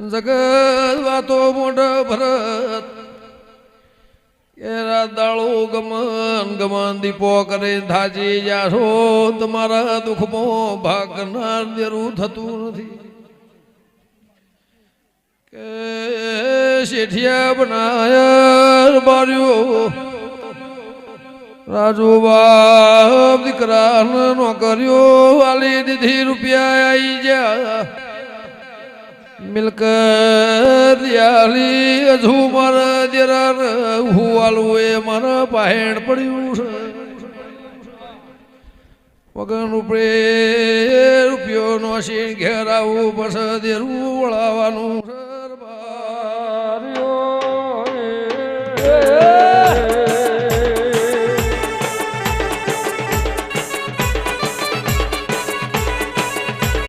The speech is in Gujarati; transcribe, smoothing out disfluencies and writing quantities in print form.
જગત વાતો મોઢ ભરત એરા દાળો ગમન ગમન દીપો કરે ધાજી જાશો તમારા દુઃખમાં ભાગનાર દેરું થતું નથી કે શેઠિયા બનાયા બાર્યો રાજુ બાપ દીકરા નો કર્યો વાલી દીધી રૂપિયા આવી જા મિલકત યાલી હજુ મારા જરા હું વાલું એ મારા પાહેણ પડ્યું છે વગર રૂપિયો નો શીણ ઘેર આવું પછી દેરું વળાવવાનું છે